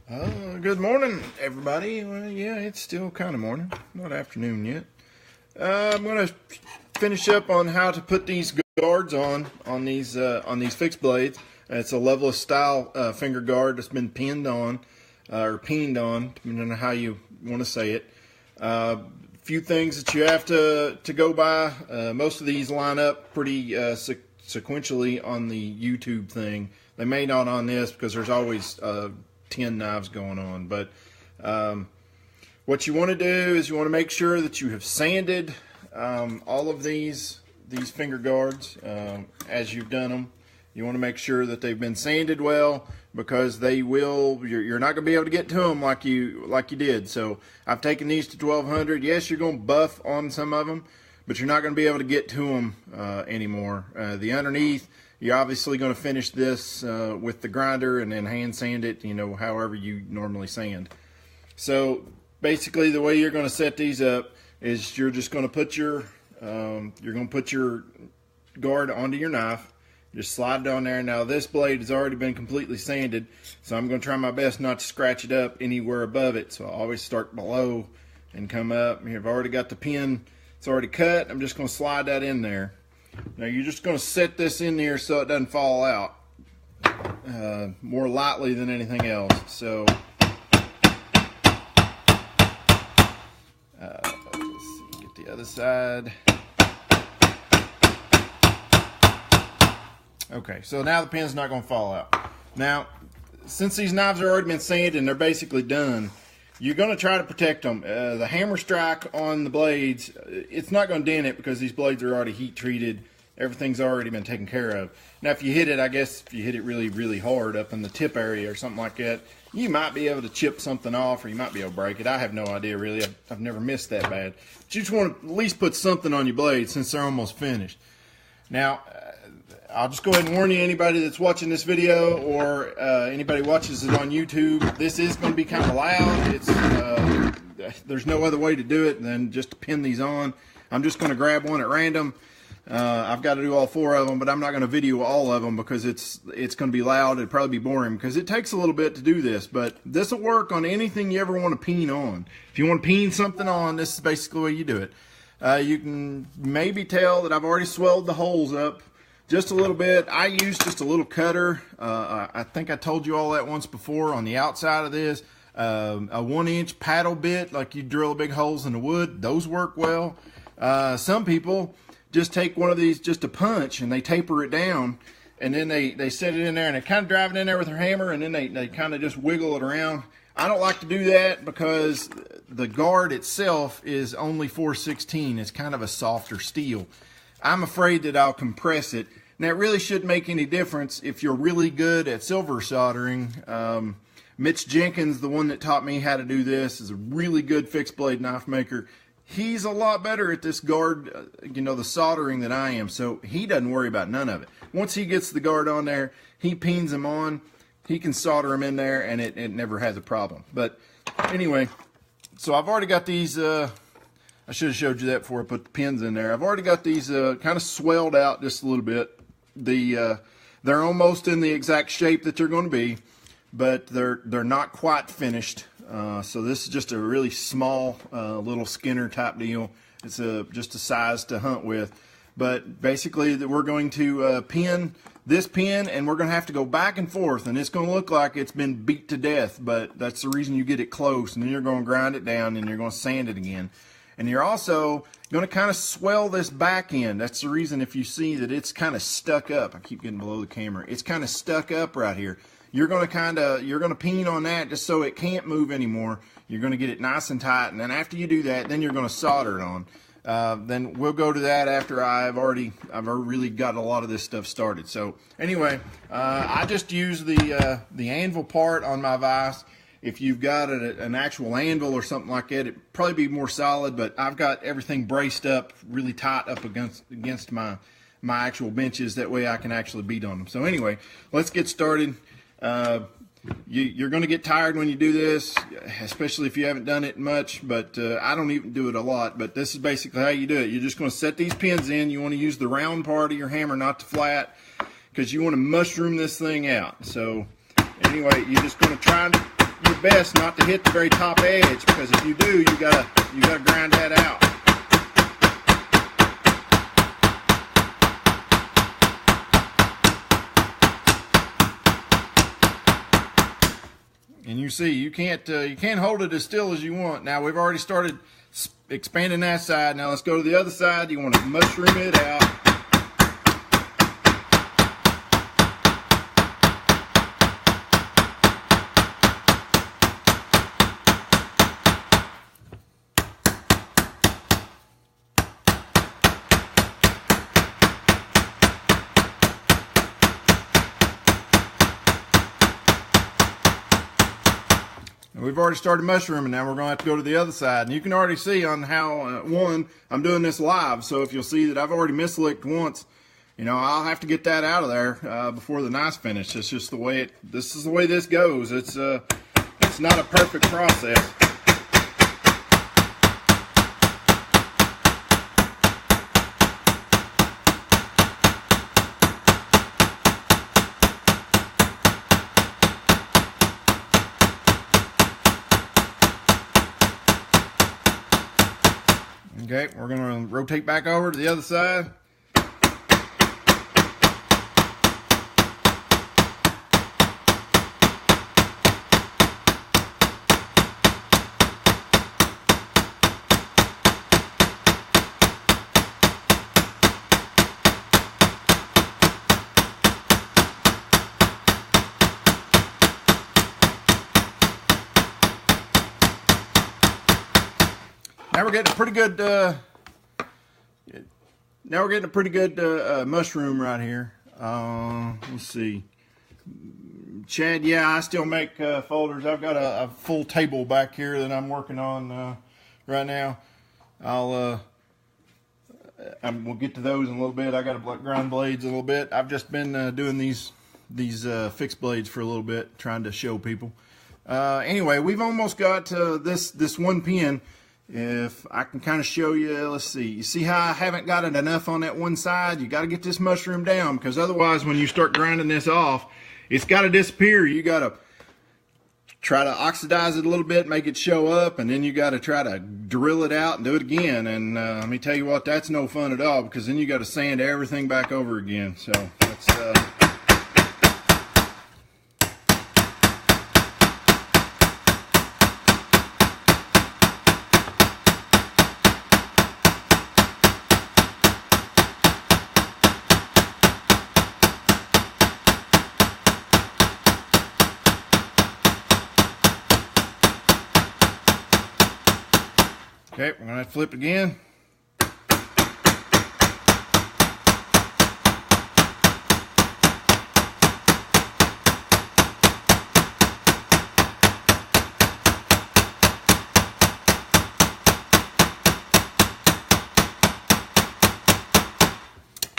Good morning, everybody. Well, yeah, it's still kind of morning, not afternoon yet. I'm going to finish up on how to put these guards on these fixed blades. It's a loveless style finger guard that's been pinned on or peened on, depending on how you want to say it. Few things that you have to go by. Most of these line up pretty sequentially on the YouTube thing. They may not on this because there's always 10 knives going on, but what you want to do is you want to make sure that you have sanded all of these finger guards as you've done them. You want to make sure that they've been sanded well, because they will, you're not going to be able to get to them like you did. So I've taken these to 1200. Yes, you're going to buff on some of them, but you're not going to be able to get to them anymore. The underneath, you're obviously going to finish this with the grinder and then hand sand it, however you normally sand. So basically the way you're going to set these up is you're just going to put your guard onto your knife. Just slide it on there. Now this blade has already been completely sanded, so I'm going to try my best not to scratch it up anywhere above it. So I always start below and come up. Here I've already got the pin. It's already cut. I'm just going to slide that in there. Now you're just going to set this in there so it doesn't fall out more lightly than anything else. So let's see, get the other side. Okay, so now the pin's not going to fall out. Now, since these knives have already been sanded and they're basically done, you're going to try to protect them. The hammer strike on the blades, it's not going to dent it because these blades are already heat treated. Everything's already been taken care of. Now, if you hit it, I guess if you hit it really, really hard up in the tip area or something like that, you might be able to chip something off, or you might be able to break it. I have no idea, really. I've never missed that bad. But you just want to at least put something on your blade since they're almost finished. Now, I'll just go ahead and warn you, anybody that's watching this video or anybody watches it on YouTube, this is going to be kind of loud. There's no other way to do it than just to pin these on. I'm just going to grab one at random. I've got to do all four of them, but I'm not going to video all of them because it's going to be loud. It'll probably be boring because it takes a little bit to do this, but this will work on anything you ever want to peen on. If you want to peen something on, this is basically the way you do it. You can maybe tell that I've already swelled the holes up just a little bit. I use just a little cutter. I think I told you all that once before on the outside of this. A 1-inch paddle bit, like you drill big holes in the wood. Those work well. Some people just take one of these, just a punch, and they taper it down, and then they set it in there, and they kind of drive it in there with their hammer, and then they kind of just wiggle it around. I don't like to do that because the guard itself is only 4/16. It's kind of a softer steel. I'm afraid that I'll compress it. Now, it really shouldn't make any difference if you're really good at silver soldering. Mitch Jenkins, the one that taught me how to do this, is a really good fixed blade knife maker. He's a lot better at this guard, the soldering than I am, so he doesn't worry about none of it. Once he gets the guard on there, he peens them on, he can solder them in there, and it never has a problem. But anyway, so I've already got these, I should have showed you that before I put the pins in there. I've already got these kind of swelled out just a little bit. They're almost in the exact shape that they're going to be, but they're not quite finished. So this is just a really small little Skinner type deal. It's just a size to hunt with. But basically we're going to pin this pin, and we're going to have to go back and forth, and it's going to look like it's been beat to death, but that's the reason you get it close, and then you're going to grind it down, and you're going to sand it again. And you're also going to kind of swell this back end. That's the reason if you see that it's kind of stuck up. I keep getting below the camera. It's kind of stuck up right here. You're going to peen on that just so it can't move anymore. You're going to get it nice and tight, and then after you do that, then you're going to solder it on. Then we'll go to that after I've really got a lot of this stuff started. So anyway, I just use the anvil part on my vise. If you've got an actual anvil or something like that, it'd probably be more solid, but I've got everything braced up really tight up against my actual benches. That way I can actually beat on them. So anyway, let's get started. You're going to get tired when you do this, especially if you haven't done it much, but I don't even do it a lot, but this is basically how you do it. You're just going to set these pins in. You want to use the round part of your hammer, not the flat, because you want to mushroom this thing out. So anyway, you're just going to try your best not to hit the very top edge, because if you do, you gotta grind that out. And you see, you can't hold it as still as you want. Now we've already started expanding that side. Now let's go to the other side. You want to mushroom it out. We've already started mushrooming. Now we're going to have to go to the other side. And you can already see on how, I'm doing this live. So if you'll see that I've already mislicked once, you know, I'll have to get that out of there before the knife's finished. It's just the way this is the way this goes. It's not a perfect process. Okay, we're going to rotate back over to the other side. Now we're getting a pretty good, mushroom right here. Let's see, Chad. Yeah, I still make folders. I've got a full table back here that I'm working on right now. We'll get to those in a little bit. I got to grind blades a little bit. I've just been doing these fixed blades for a little bit, trying to show people. Anyway, we've almost got this one pin. If I can kind of show you, let's see. You see how I haven't got it enough on that one side? You got to get this mushroom down, because otherwise when you start grinding this off, it's got to disappear. You got to try to oxidize it a little bit, make it show up, and then you got to try to drill it out and do it again. And let me tell you what, that's no fun at all, because then you got to sand everything back over again. So that's okay, we're going to flip again.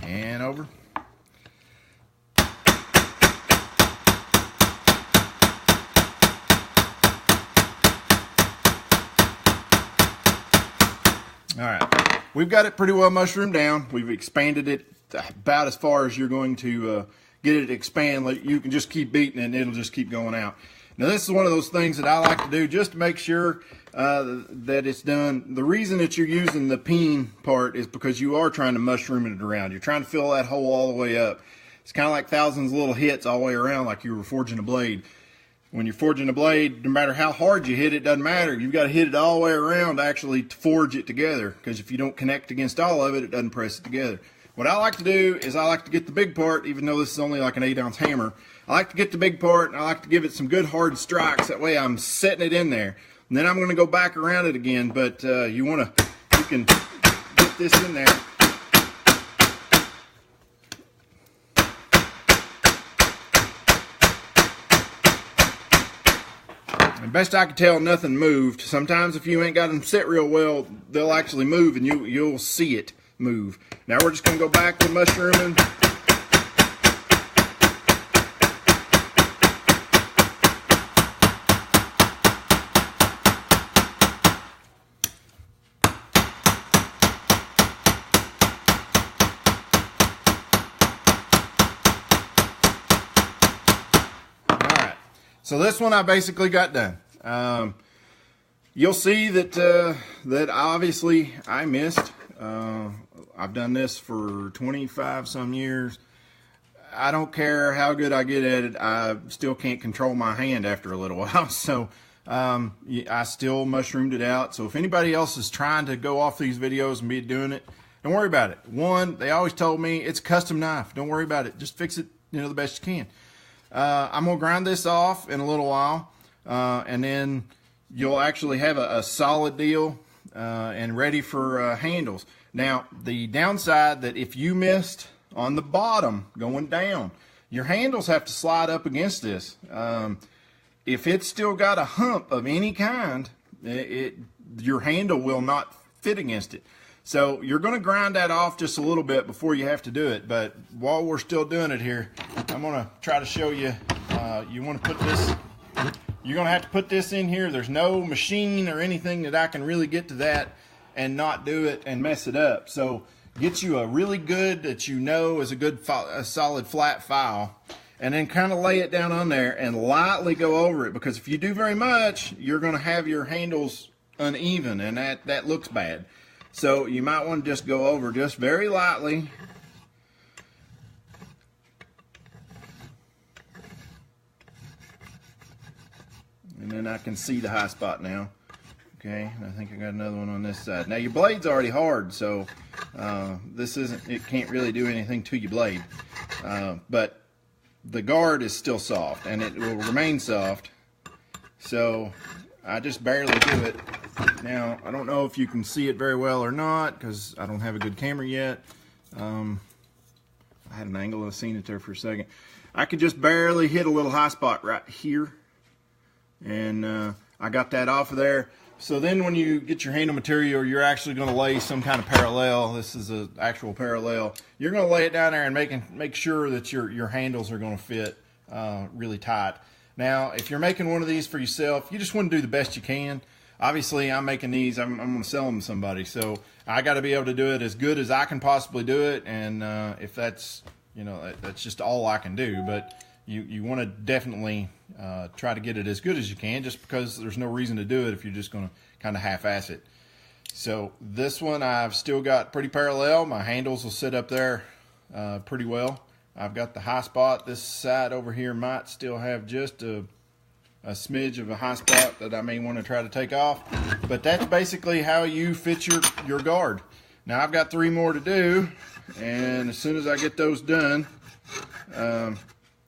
And over. All right, we've got it pretty well mushroomed down. We've expanded it about as far as you're going to get it to expand. You can just keep beating it and it'll just keep going out. Now this is one of those things that I like to do just to make sure that it's done. The reason that you're using the peen part is because you are trying to mushroom it around. You're trying to fill that hole all the way up. It's kind of like thousands of little hits all the way around, like you were forging a blade. When you're forging a blade, no matter how hard you hit it, doesn't matter. You've got to hit it all the way around actually to forge it together, because if you don't connect against all of it, it doesn't press it together. What I like to do is I like to get the big part, even though this is only like an 8-ounce hammer. I like to get the big part, and I like to give it some good hard strikes. That way I'm setting it in there. And then I'm going to go back around it again, but you can get this in there. And best I can tell, nothing moved. Sometimes if you ain't got them set real well, they'll actually move, and you'll see it move. Now we're just going to go back to mushrooming. So this one I basically got done. You'll see that that obviously I missed. I've done this for 25 some years. I don't care how good I get at it, I still can't control my hand after a little while. So I still mushroomed it out. So if anybody else is trying to go off these videos and be doing it, don't worry about it. One, they always told me it's a custom knife. Don't worry about it. Just fix it, the best you can. I'm gonna grind this off in a little while, and then you'll actually have a solid deal and ready for handles. Now, the downside that if you missed on the bottom going down, your handles have to slide up against this. If it's still got a hump of any kind, your handle will not fit against it. So you're going to grind that off just a little bit before you have to do it. But while we're still doing it here, I'm going to try to show you. You want to put this, you're going to have to put this in here. There's no machine or anything that I can really get to that and not do it and mess it up. So get you a really good, that is a good, a solid flat file, and then kind of lay it down on there and lightly go over it, because if you do very much, you're going to have your handles uneven, and that looks bad. So you might want to just go over just very lightly. And then I can see the high spot now. Okay, I think I got another one on this side. Now your blade's already hard, so it can't really do anything to your blade. But the guard is still soft, and it will remain soft. So I just barely do it. Now, I don't know if you can see it very well or not, because I don't have a good camera yet. I had an angle, I've seen it there for a second. I could just barely hit a little high spot right here. And I got that off of there. So then when you get your handle material, you're actually going to lay some kind of parallel. This is an actual parallel. You're going to lay it down there and make sure that your handles are going to fit really tight. Now, if you're making one of these for yourself, you just want to do the best you can. Obviously, I'm making these, I'm going to sell them to somebody. So I got to be able to do it as good as I can possibly do it. And if that's, that's just all I can do. But you want to definitely try to get it as good as you can, just because there's no reason to do it if you're just going to kind of half-ass it. So this one I've still got pretty parallel. My handles will sit up there pretty well. I've got the high spot. This side over here might still have just a smidge of a high spot that I may want to try to take off. But that's basically how you fit your guard. Now I've got 3 more to do, and as soon as I get those done, I'll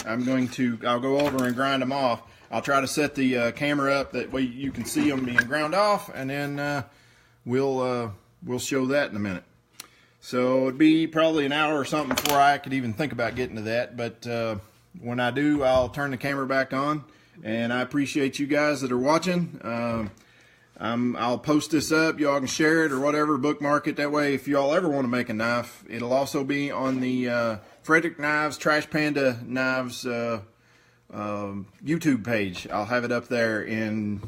go over and grind them off. I'll try to set the camera up that way you can see them being ground off, and then we'll show that in a minute. So it'd be probably an hour or something before I could even think about getting to that. But when I do, I'll turn the camera back on. And I appreciate you guys that are watching. I'll post this up. Y'all can share it or whatever, bookmark it. That way, if y'all ever want to make a knife, it'll also be on the Frederick Knives, Trash Panda Knives YouTube page. I'll have it up there in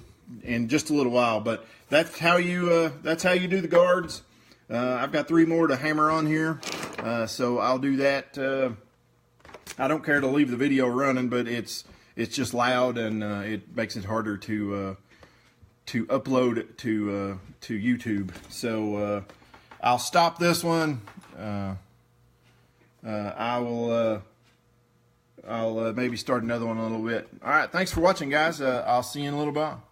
just a little while. But that's how you do the guards. I've got 3 more to hammer on here, so I'll do that. I don't care to leave the video running, but it's just loud, and it makes it harder to upload to YouTube. So I'll stop this one. I'll maybe start another one in a little bit. All right, thanks for watching, guys. I'll see you in a little while.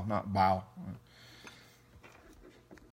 Not while.